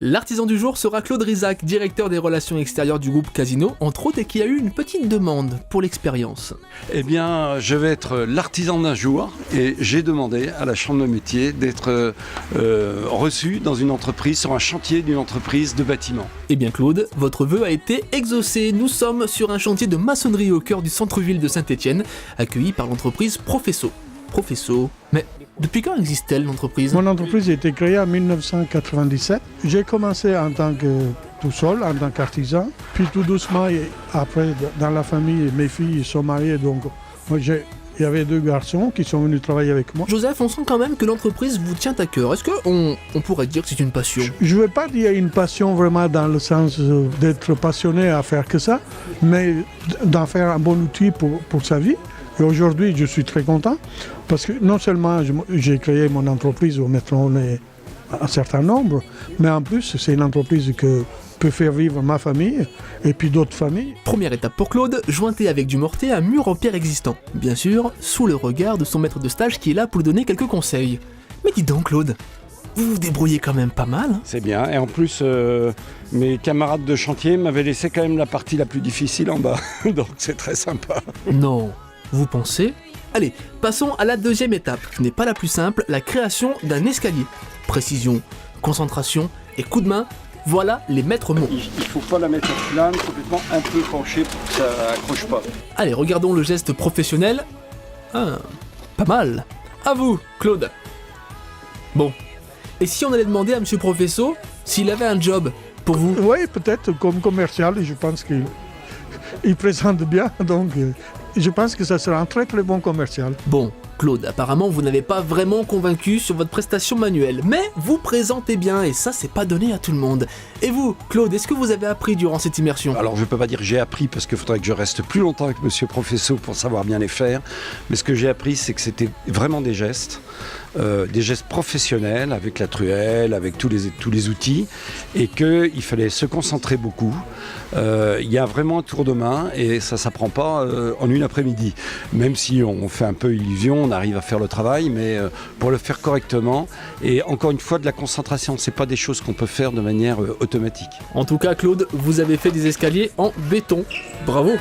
L'artisan du jour sera Claude Rizac, directeur des relations extérieures du groupe Casino, entre autres, et qui a eu une petite demande pour l'expérience. Eh bien, je vais être l'artisan d'un jour et j'ai demandé à la Chambre de métier d'être reçu dans une entreprise, sur un chantier d'une entreprise de bâtiment. Eh bien Claude, votre vœu a été exaucé. Nous sommes sur un chantier de maçonnerie au cœur du centre-ville de Saint-Étienne, accueilli par l'entreprise Professo. Professo, mais depuis quand existe-t-elle l'entreprise ? Mon entreprise a été créée en 1997. J'ai commencé en tant que tout seul, en tant qu'artisan. Puis tout doucement, et après, dans la famille, mes filles sont mariées. Donc, il y avait 2 garçons qui sont venus travailler avec moi. Joseph, on sent quand même que l'entreprise vous tient à cœur. Est-ce qu'on pourrait dire que c'est une passion ? Je ne veux pas dire une passion vraiment dans le sens d'être passionné à faire que ça, mais d'en faire un bon outil pour sa vie. Et aujourd'hui, je suis très content parce que non seulement j'ai créé mon entreprise où maintenant on est un certain nombre, mais en plus, c'est une entreprise que peut faire vivre ma famille et puis d'autres familles. Première étape pour Claude, jointer avec du mortier un mur en pierre existant. Bien sûr, sous le regard de son maître de stage qui est là pour lui donner quelques conseils. Mais dis donc Claude, vous vous débrouillez quand même pas mal, hein ? C'est bien. Et en plus, mes camarades de chantier m'avaient laissé quand même la partie la plus difficile en bas. Donc c'est très sympa. Non, vous pensez ? Allez, passons à la deuxième étape, qui n'est pas la plus simple, la création d'un escalier. Précision, concentration et coup de main, voilà les maîtres mots. Il ne faut pas la mettre plane, complètement un peu penchée pour que ça accroche pas. Allez, regardons le geste professionnel. Ah, pas mal. À vous, Claude. Bon, et si on allait demander à Monsieur Professo s'il avait un job pour vous ? Oui, peut-être comme commercial, je pense qu'il présente bien, donc je pense que ça sera un très très bon commercial. Bon, Claude, apparemment vous n'avez pas vraiment convaincu sur votre prestation manuelle, mais vous présentez bien et ça c'est pas donné à tout le monde. Et vous, Claude, est-ce que vous avez appris durant cette immersion ? Alors je ne peux pas dire que j'ai appris parce qu'il faudrait que je reste plus longtemps avec Monsieur Professo pour savoir bien les faire, mais ce que j'ai appris c'est que c'était vraiment des gestes professionnels avec la truelle, avec tous les outils, et qu'il fallait se concentrer beaucoup. Il y a vraiment un tour de main et ça ne s'apprend pas en une après-midi. Même si on fait un peu illusion, on arrive à faire le travail, mais pour le faire correctement, et encore une fois de la concentration, ce n'est pas des choses qu'on peut faire de manière automatique. En tout cas, Claude, vous avez fait des escaliers en béton. Bravo !